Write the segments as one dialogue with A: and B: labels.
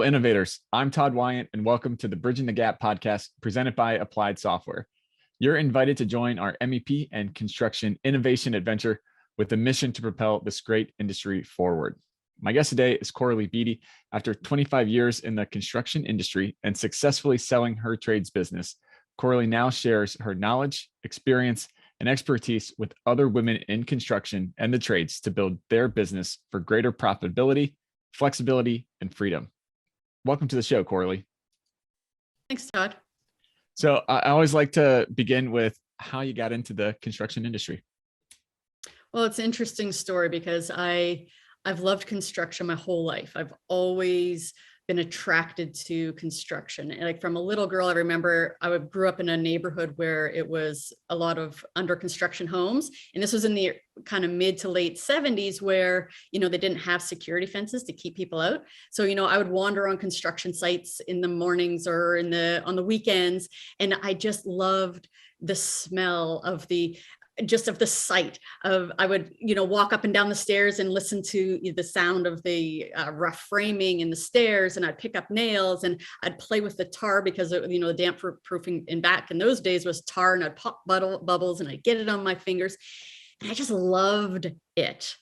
A: innovators. I'm Todd Wyant, and welcome to the Bridging the Gap podcast presented by Applied Software. You're invited to join our MEP and construction innovation adventure with the mission to propel this great industry forward. My guest today is Coralee Beatty. After 25 years in the construction industry and successfully selling her trades business, Coralee now shares her knowledge, experience, and expertise with other women in construction and the trades to build their business for greater profitability, flexibility, and freedom. Welcome to the show, Coralee.
B: Thanks, Todd.
A: So I always like to begin with how you got into the construction industry.
B: Well, it's an interesting story because I've loved construction my whole life. I've always been attracted to construction. And like from a little girl, I remember I grew up in a neighborhood where it was a lot of under construction homes. And this was in the kind of mid to late 70s where, they didn't have security fences to keep people out. So, I would wander on construction sites in the mornings or on the weekends. And I just loved the smell of the sight of, I would, walk up and down the stairs and listen to the sound of the rough framing in the stairs, and I'd pick up nails and I'd play with the tar because, the damp proofing back in those days was tar, and I'd pop bubbles and I'd get it on my fingers. And I just loved it.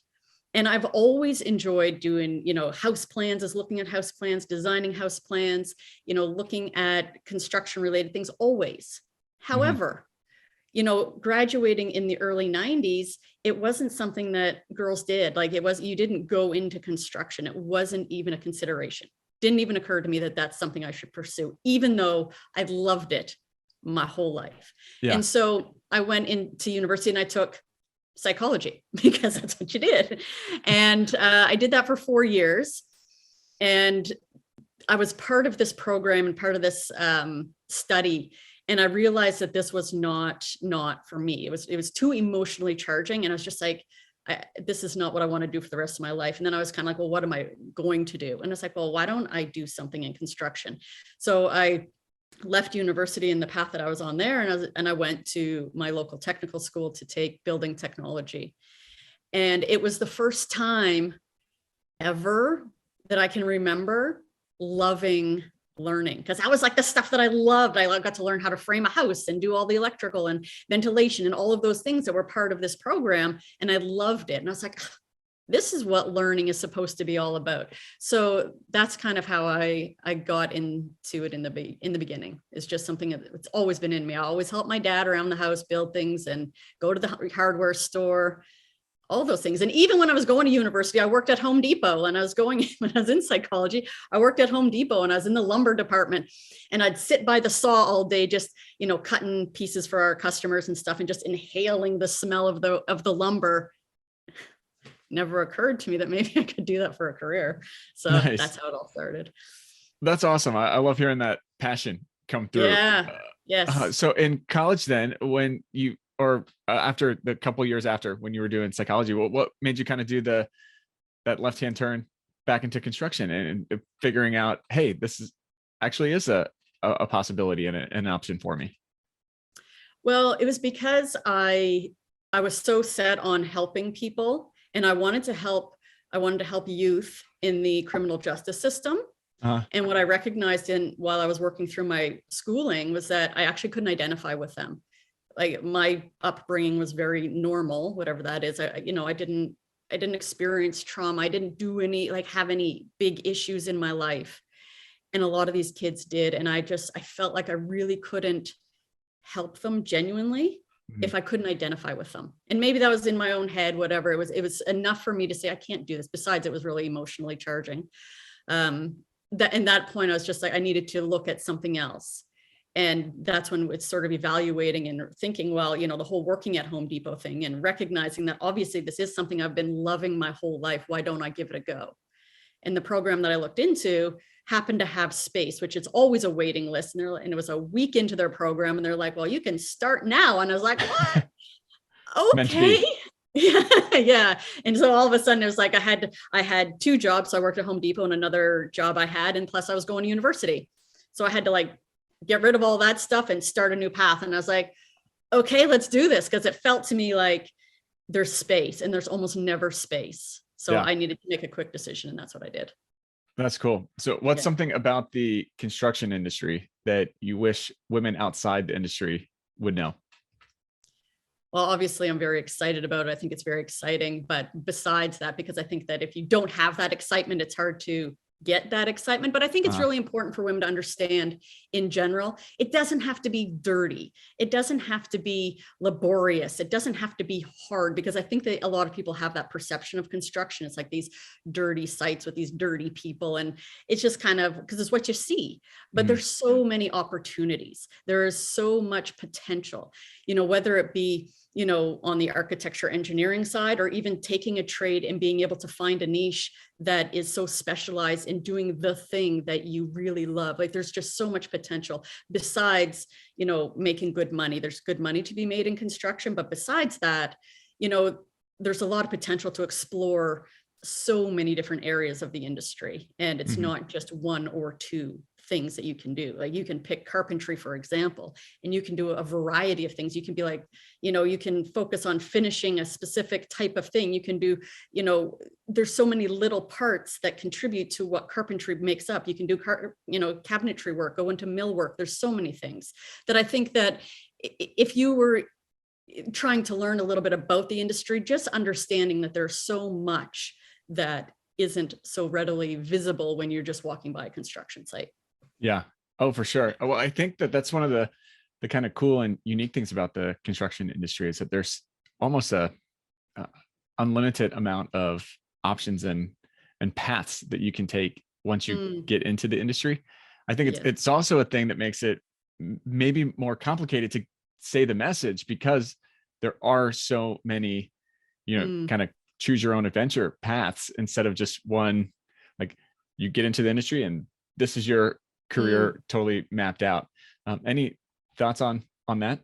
B: And I've always enjoyed doing, house plans, looking at house plans, designing house plans, looking at construction related things always. However, graduating in the early 90s, it wasn't something that girls did. You didn't go into construction. It wasn't even a consideration. Didn't even occur to me that that's something I should pursue, even though I loved it my whole life. Yeah. And so I went into university and I took psychology because that's what you did. And I did that for 4 years. And I was part of this program and part of this study. And I realized that this was not for me. It was too emotionally charging. And I was just like, this is not what I want to do for the rest of my life. And then I was kind of like, well, what am I going to do? And it's like, well, why don't I do something in construction? So I left university in the path that I was on there. And I went to my local technical school to take building technology. And it was the first time ever that I can remember loving learning, because that was like the stuff that I loved. I got to learn how to frame a house and do all the electrical and ventilation and all of those things that were part of this program. And I loved it. And I was like, this is what learning is supposed to be all about. So that's kind of how I got into it in the beginning. It's just something that's always been in me. I always help my dad around the house, build things and go to the hardware store, all those things. And even when I was going to university, I worked at Home Depot. And when I was in psychology, I worked at Home Depot and I was in the lumber department, and I'd sit by the saw all day, just, cutting pieces for our customers and stuff, and just inhaling the smell of the lumber. Never occurred to me that maybe I could do that for a career. So nice. That's how it all started.
A: That's awesome. I love hearing that passion come through.
B: Yeah. Yes.
A: So in college then, when you, after the couple of years after when you were doing psychology, what made you kind of do that left-hand turn back into construction and figuring out, hey, this is a possibility and an option for me?
B: Well, it was because I was so set on helping people, and I wanted to help youth in the criminal justice system. Uh-huh. And what I recognized while I was working through my schooling was that I actually couldn't identify with them. Like my upbringing was very normal, whatever that is. I didn't experience trauma. I didn't have any big issues in my life. And a lot of these kids did. And I felt like I really couldn't help them genuinely if I couldn't identify with them. And maybe that was in my own head, whatever. It was enough for me to say, I can't do this. Besides, it was really emotionally charging. In that point, I was just like, I needed to look at something else. And that's when it's sort of evaluating and thinking, well, the whole working at Home Depot thing, and recognizing that obviously this is something I've been loving my whole life. Why don't I give it a go? And the program that I looked into happened to have space, which is always a waiting list. And it was a week into their program, and they're like, well, you can start now. And I was like, what? Okay. Yeah. And so all of a sudden it was like, I had 2 jobs. So I worked at Home Depot and another job I had, and plus I was going to university. So I had to get rid of all that stuff and start a new path. And I was like, okay, let's do this. Because it felt to me like there's space, and there's almost never space. So yeah. I needed to make a quick decision, and that's what I did.
A: That's cool. So what's
B: Yeah.
A: something about the construction industry that you wish women outside the industry would know?
B: Well, obviously, I'm very excited about it. I think it's very exciting. But besides that, because I think that if you don't have that excitement, it's hard to get that excitement. But I think it's
A: Uh,
B: really important for women to understand in general, it doesn't have to be dirty. It doesn't have to be laborious. It doesn't have to be hard, because I think that a lot of people have that perception of construction. It's like these dirty sites with these dirty people. And it's just kind of because it's what you see. But
A: mhm,
B: there's so many opportunities. There is so much potential, whether it be on the architecture engineering side, or even taking a trade and being able to find a niche that is so specialized in doing the thing that you really love. Like there's just so much potential besides, making good money. There's good money to be made in construction, but besides that, there's a lot of potential to explore so many different areas of the industry. And it's
A: mhm.
B: not just one or two things that you can do. Like you can pick carpentry, for example, and you can do a variety of things. You can be like, you can focus on finishing a specific type of thing. You can do, there's so many little parts that contribute to what carpentry makes up. You can do, cabinetry work, go into millwork. There's so many things that I think that if you were trying to learn a little bit about the industry, just understanding that there's so much that isn't so readily visible when you're just walking by a construction site.
A: Yeah. Oh, for sure. Well, I think that that's one of the kind of cool and unique things about the construction industry is that there's almost a unlimited amount of options and paths that you can take once you
B: Mm,
A: get into the industry. I think
B: yes.
A: it's also a thing that makes it maybe more complicated to say the message because there are so many,
B: Mm,
A: kind of choose your own adventure paths instead of just one, like you get into the industry and this is your
B: mm.
A: career totally mapped out. Any thoughts on that?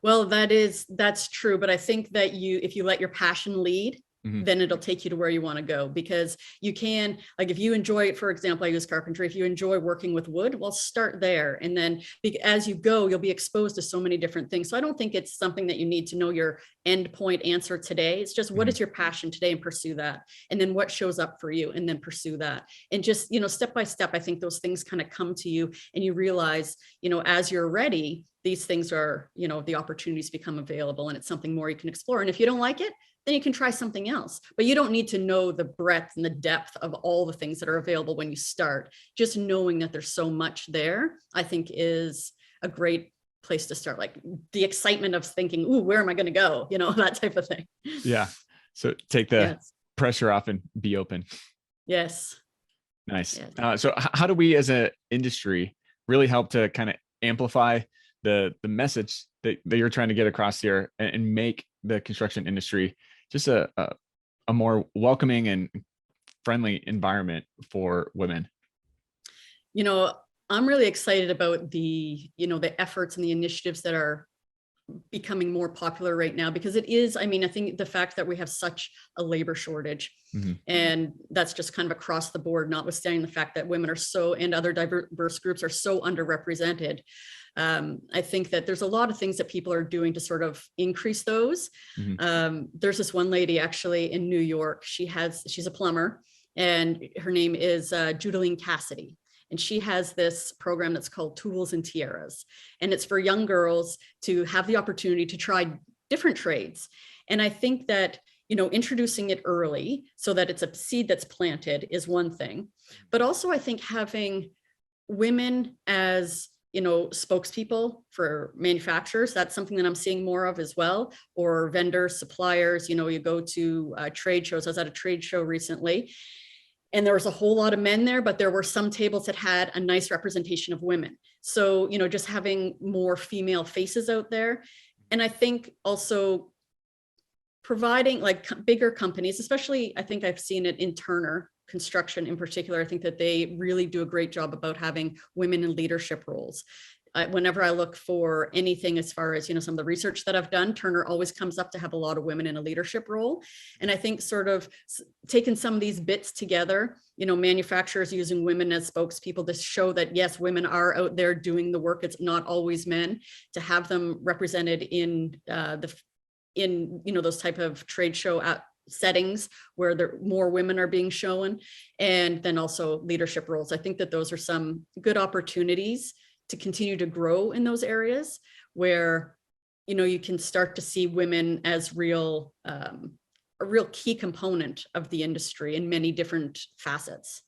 B: Well, that's true. But I think that if you let your passion lead,
A: Mhm,
B: then it'll take you to where you want to go, because you can, like, if you enjoy, for example, I use carpentry. If you enjoy working with wood, well, start there. And then as you go, you'll be exposed to so many different things. So I don't think it's something that you need to know your end point answer today. It's just, what
A: mhm.
B: is your passion today, and pursue that. And then what shows up for you, and then pursue that. And just, step by step, I think those things kind of come to you, and you realize, as you're ready, these things are, the opportunities become available, and it's something more you can explore. And if you don't like it, then you can try something else. But you don't need to know the breadth and the depth of all the things that are available when you start. Just knowing that there's so much there, I think, is a great place to start. Like the excitement of thinking, ooh, where am I going to go? That type of thing.
A: Yeah. So take the
B: Yes.
A: pressure off and be open.
B: Yes.
A: Nice.
B: Yes.
A: So how do we as an industry really help to kind of amplify the message that you're trying to get across here and make the construction industry just a more welcoming and friendly environment for women?
B: You know, I'm really excited about the efforts and the initiatives that are becoming more popular right now, because it is, I mean, I think the fact that we have such a labor shortage,
A: Mhm,
B: and that's just kind of across the board, notwithstanding the fact that women are so, and other diverse groups are so underrepresented. I think that there's a lot of things that people are doing to sort of increase those.
A: mhm.
B: There's this one lady actually in New York. She's a plumber, and her name is Judaline Cassidy. And she has this program that's called Tools and Tiaras. And it's for young girls to have the opportunity to try different trades. And I think that, introducing it early so that it's a seed that's planted is one thing. But also, I think having women as, spokespeople for manufacturers, that's something that I'm seeing more of as well, or vendors, suppliers. You go to trade shows. I was at a trade show recently, and there was a whole lot of men there, but there were some tables that had a nice representation of women. So, just having more female faces out there. And I think also providing, like, bigger companies, especially, I think I've seen it in Turner Construction in particular. I think that they really do a great job about having women in leadership roles. Whenever I look for anything as far as, some of the research that I've done, Turner always comes up to have a lot of women in a leadership role. And I think sort of taking some of these bits together, manufacturers using women as spokespeople to show that, yes, women are out there doing the work. It's not always men. To have them represented in those type of trade show settings where more women are being shown, and then also leadership roles. I think that those are some good opportunities to continue to grow in those areas where, you can start to see women as a real key component of the industry in many different facets.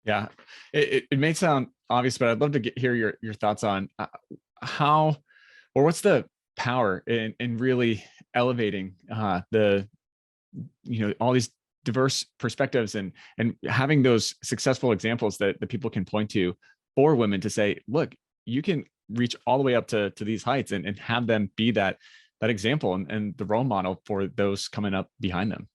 A: Yeah, it may sound obvious, but I'd love to hear your thoughts on how, or what's the power in really elevating all these diverse perspectives and having those successful examples that people can point to for women to say, look, you can reach all the way up to these heights, and have them be that example and the role model for those coming up behind them.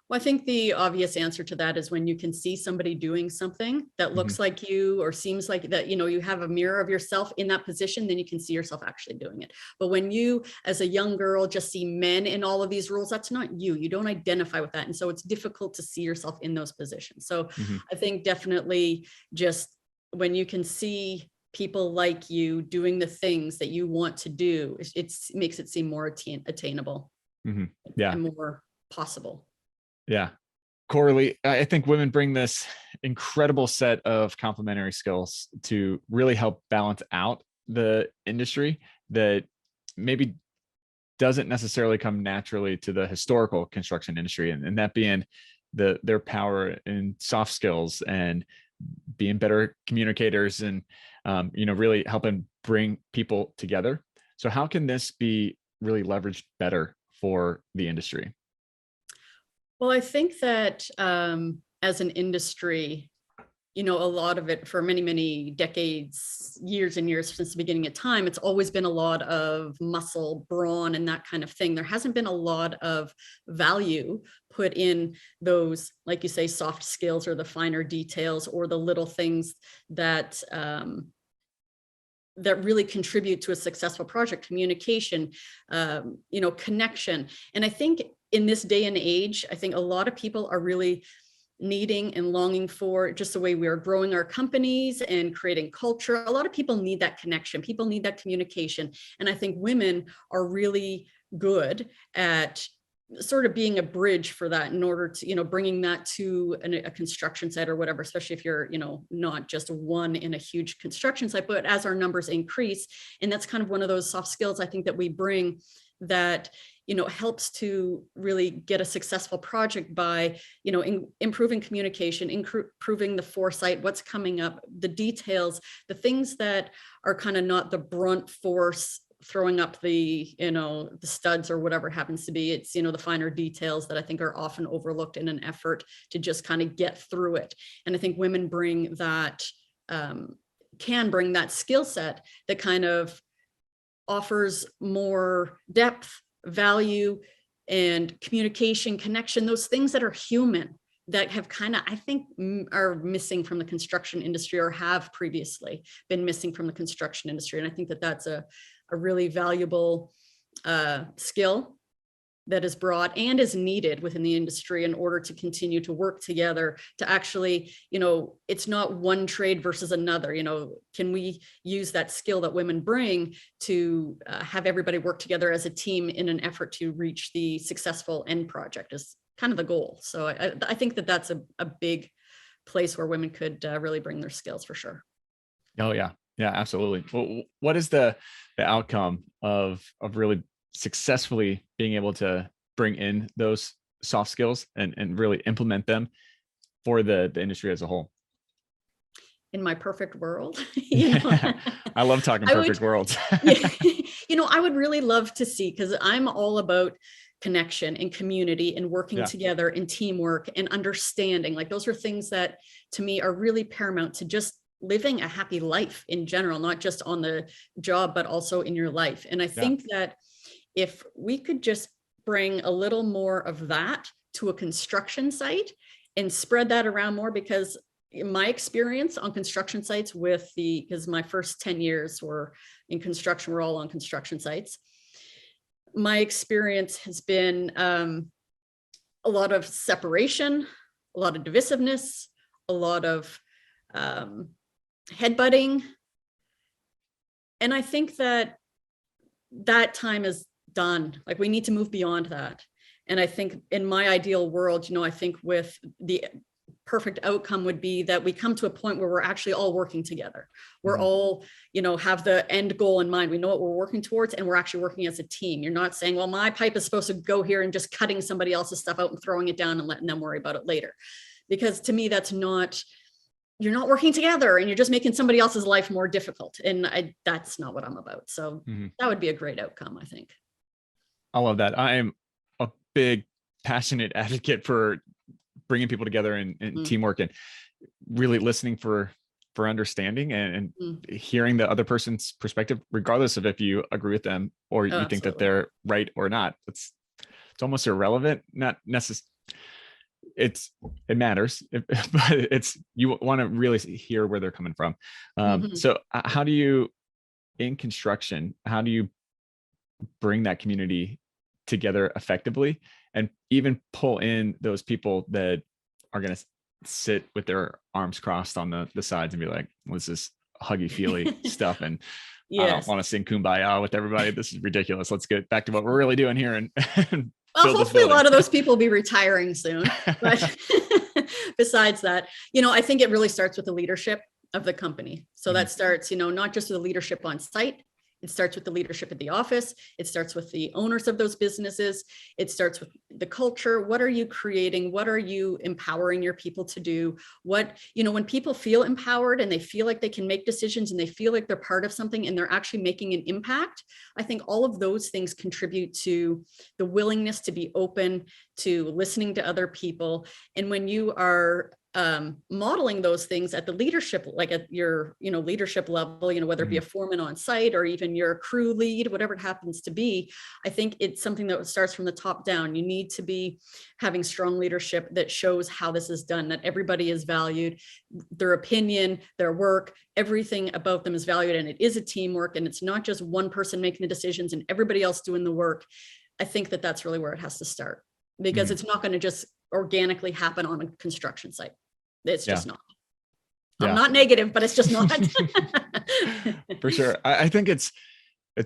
B: Well, I think the obvious answer to that is when you can see somebody doing something that looks like you or seems like that, you have a mirror of yourself in that position, then you can see yourself actually doing it. But when you, as a young girl, just see men in all of these roles, that's not you. You don't identify with that. And so it's difficult to see yourself in those positions. So I think definitely just when you can see people like you doing the things that you want to do, it makes it seem more attainable
A: yeah,
B: and more possible.
A: Yeah. Coralee, I think women bring this incredible set of complementary skills to really help balance out the industry that maybe doesn't necessarily come naturally to the historical construction industry. And that being their power in soft skills and being better communicators and, really helping bring people together. So how can this be really leveraged better for the industry?
B: Well, I think that as an industry, a lot of it for many, many decades, years and years since the beginning of time, it's always been a lot of muscle, brawn, and that kind of thing. There hasn't been a lot of value put in those, like you say, soft skills or the finer details or the little things that that really contribute to a successful project: communication, connection. And I think in this day and age, I think a lot of people are really needing and longing for just the way we are growing our companies and creating culture. A lot of people need that connection. People need that communication. And I think women are really good at sort of being a bridge for that in order to, bringing that to a construction site or whatever, especially if you're, not just one in a huge construction site, but as our numbers increase. And that's kind of one of those soft skills I think that we bring that, helps to really get a successful project by, improving communication, improving the foresight, what's coming up, the details, the things that are kind of not the brunt force throwing up the studs or whatever happens to be. It's, the finer details that I think are often overlooked in an effort to just kind of get through it. And I think women bring that, can bring that skill set that kind of offers more depth, value, and communication, connection, those things that are human that have kind of, I think, are missing from the construction industry or have previously been missing from the construction industry. And I think that that's a really valuable skill that is brought and is needed within the industry in order to continue to work together to actually, it's not one trade versus another. Can we use that skill that women bring to have everybody work together as a team in an effort to reach the successful end project is kind of the goal. So I think that that's a big place where women could really bring their skills for sure.
A: Oh yeah. Yeah, absolutely. Well, what is the outcome of really successfully being able to bring in those soft skills and really implement them for the industry as a whole?
B: In my perfect world,
A: I love talking perfect worlds.
B: I would really love to see, because I'm all about connection and community and working together and teamwork and understanding. Like those are things that to me are really paramount to just living a happy life in general, not just on the job, but also in your life. And I think that if we could just bring a little more of that to a construction site and spread that around more, because in my experience on construction sites because my first 10 years were in construction, we're all on construction sites. My experience has been a lot of separation, a lot of divisiveness, a lot of headbutting. And I think that time is done. Like we need to move beyond that. And I think in my ideal world, I think with the perfect outcome would be that we come to a point where we're actually all working together. We're all, have the end goal in mind. We know what we're working towards, and we're actually working as a team. You're not saying, well, my pipe is supposed to go here, and just cutting somebody else's stuff out and throwing it down and letting them worry about it later. Because to me, you're not working together, and you're just making somebody else's life more difficult. And that's not what I'm about. So that would be a great outcome, I think.
A: I love that. I am a big, passionate advocate for bringing people together and teamwork, and really listening for understanding and hearing the other person's perspective, regardless of if you agree with them or you think that they're right or not. It's almost irrelevant. Not necessarily. It matters, but you want to really hear where they're coming from. So how do you, in construction, how do you bring that community together effectively, and even pull in those people that are going to sit with their arms crossed on the sides and be like, what's this huggy feely stuff? And I don't want to sing Kumbaya with everybody. This is ridiculous. Let's get back to what we're really doing here. And
B: well, hopefully a lot of those people will be retiring soon. But besides that, I think it really starts with the leadership of the company. So that starts, not just with the leadership on site. It starts with the leadership at the office. It starts with the owners of those businesses. It starts with the culture. What are you creating? What are you empowering your people to do? When people feel empowered and they feel like they can make decisions and they feel like they're part of something and they're actually making an impact, I think all of those things contribute to the willingness to be open, to listening to other people. And when you are modeling those things at the leadership, like at your, leadership level, whether it be a foreman on site or even your crew lead, whatever it happens to be, I think it's something that starts from the top down. You need to be having strong leadership that shows how this is done, that everybody is valued, their opinion, their work, everything about them is valued, and it is a teamwork, and it's not just one person making the decisions and everybody else doing the work. I think that that's really where it has to start, because it's not going to just organically happen on a construction site. It's just not. I'm not negative, but it's just not.
A: For sure. I think it's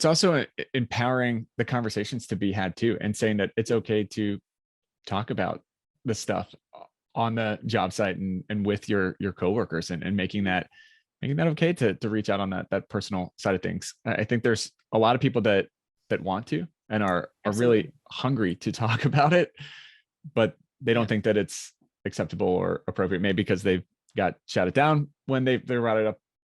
A: also empowering the conversations to be had too, and saying that it's okay to talk about the stuff on the job site and with your coworkers, and making that okay to reach out on that personal side of things. I think there's a lot of people that want to and are really hungry to talk about it, but they don't think that it's acceptable or appropriate, maybe because they've got shouted down when they brought it up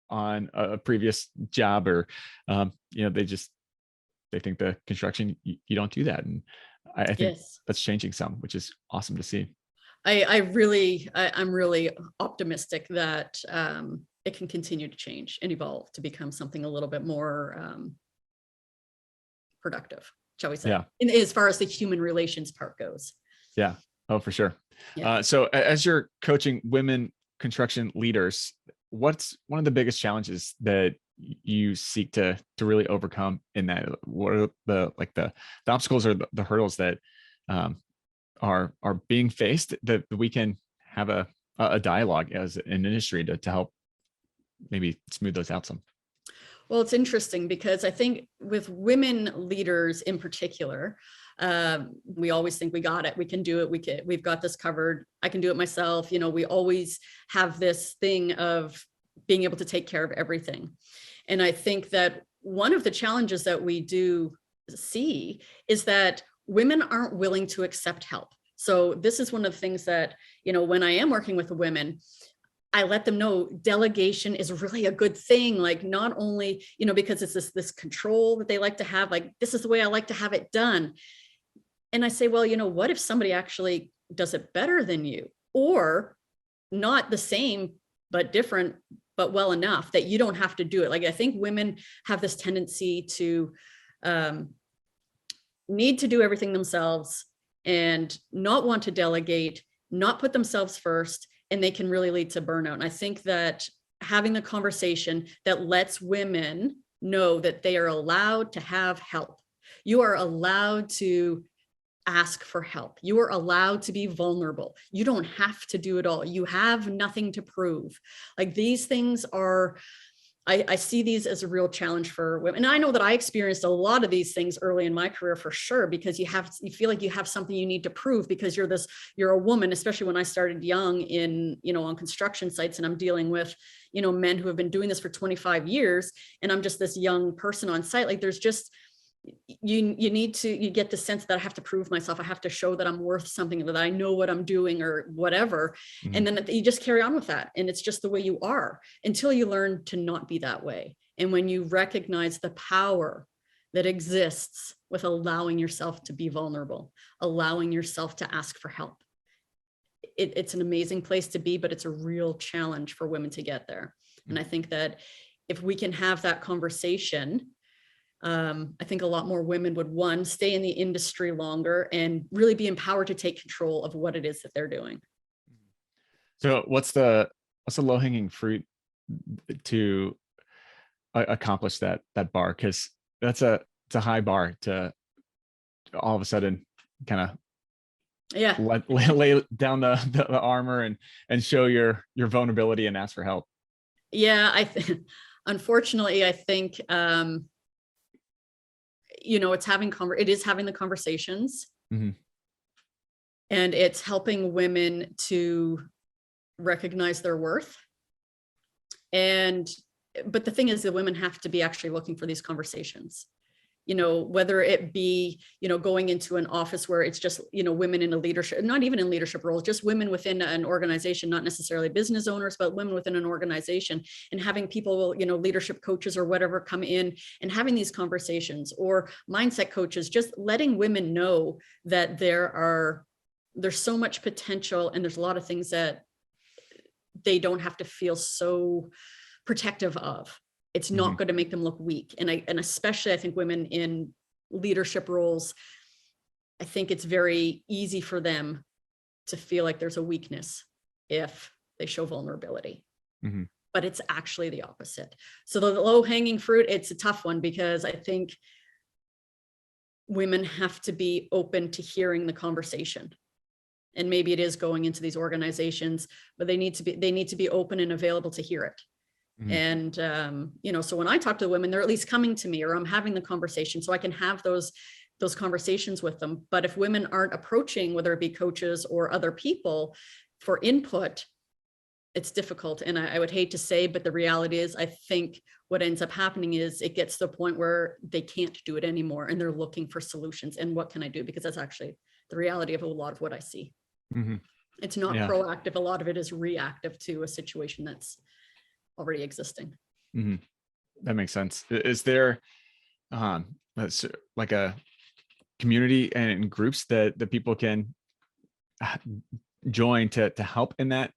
A: on a previous job, or they think the construction, you don't do that. And I think that's changing some, which is awesome to see.
B: I'm really optimistic that it can continue to change and evolve to become something a little bit more productive, shall we say, as far as the human relations part goes.
A: Yeah. Oh, for sure. So as you're coaching women construction leaders, what's one of the biggest challenges that you seek to really overcome in that? What are the obstacles or the hurdles that are being faced, that we can have a dialogue as an industry to help maybe smooth those out some?
B: Well, it's interesting because I think with women leaders in particular, we always think we got it, we can do it, we've got this covered, I can do it myself. We always have this thing of being able to take care of everything. And I think that one of the challenges that we do see is that women aren't willing to accept help. So this is one of the things that, when I am working with the women, I let them know delegation is really a good thing. Like, not only, because it's this control that they like to have, like, this is the way I like to have it done. And I say, well, what if somebody actually does it better than you, or not the same, but different, but well enough that you don't have to do it. Like, I think women have this tendency to need to do everything themselves and not want to delegate, not put themselves first, and they can really lead to burnout. And I think that having the conversation that lets women know that they are allowed to have help, you are allowed to ask for help, you are allowed to be vulnerable, you don't have to do it all, you have nothing to prove. Like, these things are I see these as a real challenge for women. And I know that I experienced a lot of these things early in my career for sure, because you feel like you have something you need to prove because you're a woman, especially when I started young in, on construction sites, and I'm dealing with, men who have been doing this for 25 years. And I'm just this young person on site. Like there's just, you get the sense that I have to prove myself. I have to show that I'm worth something, that I know what I'm doing or whatever. Mm-hmm. And then you just carry on with that. And it's just the way you are until you learn to not be that way. And when you recognize the power that exists with allowing yourself to be vulnerable, allowing yourself to ask for help, it's an amazing place to be, but it's a real challenge for women to get there. And I think that if we can have that conversation, I think a lot more women would, stay in the industry longer and really be empowered to take control of what it is that they're doing.
A: So what's the low-hanging fruit to accomplish that bar? Because it's a high bar to all of a sudden kind of lay down the armor and show your vulnerability and ask for help.
B: Yeah, unfortunately, I think it is having the conversations, mm-hmm. and it's helping women to recognize their worth. But the thing is that women have to be actually looking for these conversations, whether it be, going into an office where it's just, women in a leadership, not even in leadership roles, just women within an organization, not necessarily business owners, but women within an organization, and having people, leadership coaches or whatever come in and having these conversations, or mindset coaches, just letting women know that there's so much potential, and there's a lot of things that they don't have to feel so protective of. It's not mm-hmm. going to make them look weak. And especially I think women in leadership roles, I think it's very easy for them to feel like there's a weakness if they show vulnerability, mm-hmm. but it's actually the opposite. So the low-hanging fruit, it's a tough one, because I think women have to be open to hearing the conversation. And maybe it is going into these organizations, but they need to be open and available to hear it. Mm-hmm. And, so when I talk to the women, they're at least coming to me, or I'm having the conversation so I can have those conversations with them. But if women aren't approaching, whether it be coaches or other people for input, it's difficult. And I would hate to say, but the reality is, I think what ends up happening is it gets to the point where they can't do it anymore, and they're looking for solutions. And what can I do? Because that's actually the reality of a lot of what I see. Mm-hmm. It's not proactive. A lot of it is reactive to a situation that's already existing.
A: Mm-hmm. That makes sense. Is there like a community and groups that people can join to help in that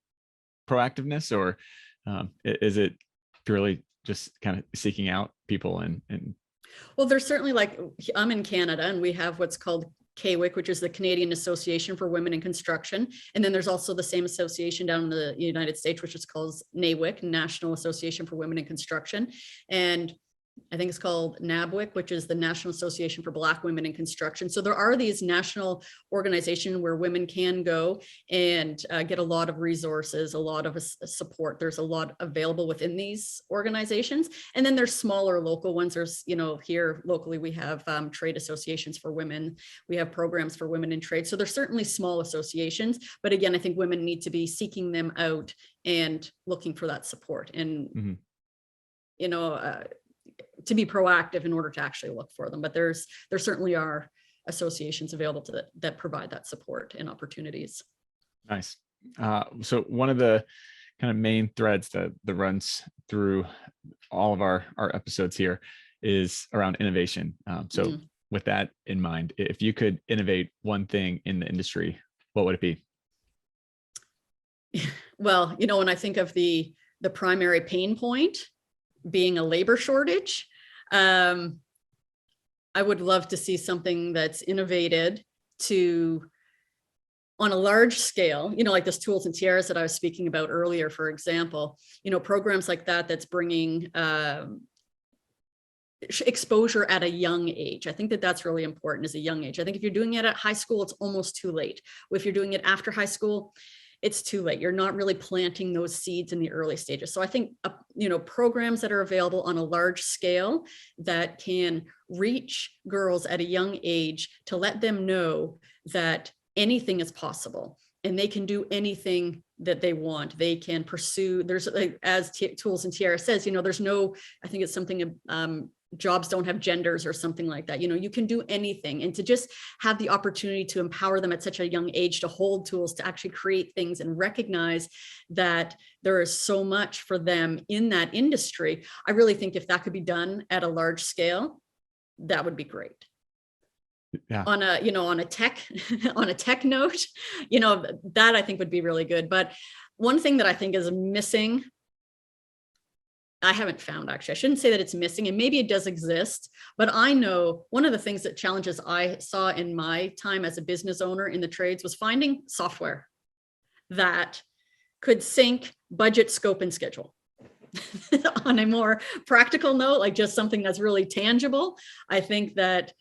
A: proactiveness, or is it purely just kind of seeking out people and
B: well, there's certainly, like, I'm in Canada, and we have what's called CAWIC, which is the Canadian Association for Women in Construction. And then there's also the same association down in the United States, which is called NAWIC, National Association for Women in Construction. And I think it's called NABWIC, which is the National Association for Black Women in Construction. So there are these national organizations where women can go and get a lot of resources, a lot of support. There's a lot available within these organizations. And then there's smaller local ones. There's, here locally, we have trade associations for women. We have programs for women in trade. So there's certainly small associations. But again, I think women need to be seeking them out and looking for that support. And, mm-hmm. To be proactive in order to actually look for them. But there certainly are associations available that provide that support and opportunities. Nice.
A: So one of the kind of main threads that runs through all of our episodes here is around innovation. So mm-hmm. with that in mind, if you could innovate one thing in the industry, what would it be?
B: Well, when I think of the primary pain point being a labor shortage, I would love to see something that's innovated on a large scale, like those tools and tiaras that I was speaking about earlier, for example, programs like that's bringing exposure at a young age. I think that's really important, as a young age. I think if you're doing it at high school, it's almost too late. If you're doing it after high school, it's too late. You're not really planting those seeds in the early stages. So I think, programs that are available on a large scale that can reach girls at a young age to let them know that anything is possible and they can do anything that they want. They can pursue, there's like, as Tools and Tiara says, there's no, I think it's something, jobs don't have genders or something like that. You can do anything, and to just have the opportunity to empower them at such a young age to hold tools, to actually create things and recognize that there is so much for them in that industry. I really think if that could be done at a large scale, that would be great.
A: Yeah.
B: On a tech note, that I think would be really good. But one thing that I think is missing, I haven't found, actually, I shouldn't say that it's missing, and maybe it does exist, but I know one of the things that challenges I saw in my time as a business owner in the trades was finding software that could sync budget, scope, and schedule. On a more practical note, like just something that's really tangible. I think that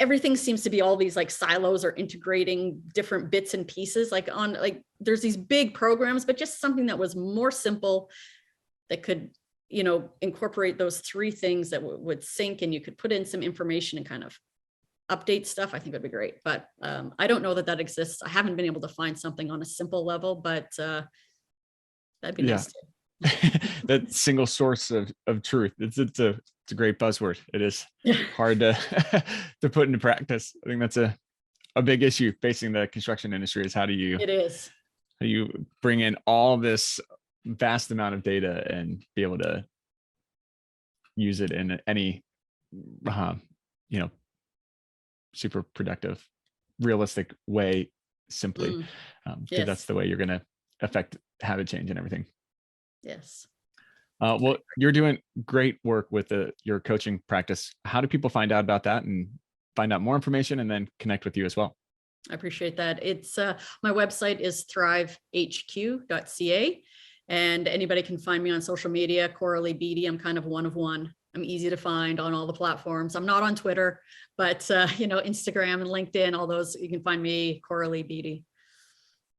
B: everything seems to be all these like silos or integrating different bits and pieces, there's these big programs, but just something that was more simple that could, incorporate those three things that would sync, and you could put in some information and kind of update stuff. I think would be great, but I don't know that exists. I haven't been able to find something on a simple level, but that'd be nice too.
A: That single source of truth. It's a great buzzword. It is hard to to put into practice. I think that's a big issue facing the construction industry, is how do you bring in all this vast amount of data and be able to use it in any super productive, realistic way, simply, because that's the way you're going to affect habit change and everything.
B: Yes.
A: Well, you're doing great work with your coaching practice. How do people find out about that and find out more information and then connect with you as well?
B: I appreciate that. It's my website is thrivehq.ca, and anybody can find me on social media. Coralee Beatty. I'm kind of one of one. I'm easy to find on all the platforms. I'm not on Twitter, but Instagram and LinkedIn, all those, you can find me, Coralee Beatty.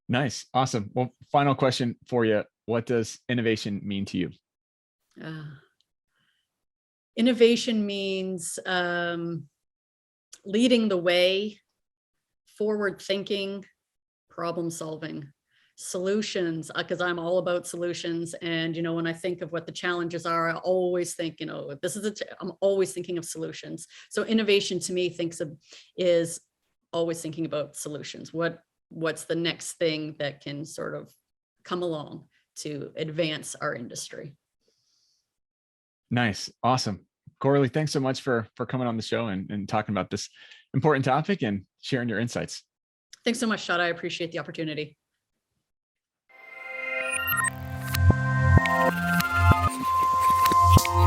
A: Nice. Awesome. Well, final question for you. What does innovation mean to you?
B: Innovation means leading the way, forward thinking, problem solving, solutions, because I'm all about solutions. And, when I think of what the challenges are, I always think, I'm always thinking of solutions. So innovation to me is always thinking about solutions. What's the next thing that can sort of come along to advance our industry?
A: Nice. Awesome. Coralee, thanks so much for coming on the show and talking about this important topic and sharing your insights.
B: Thanks so much, Shada. I appreciate the opportunity.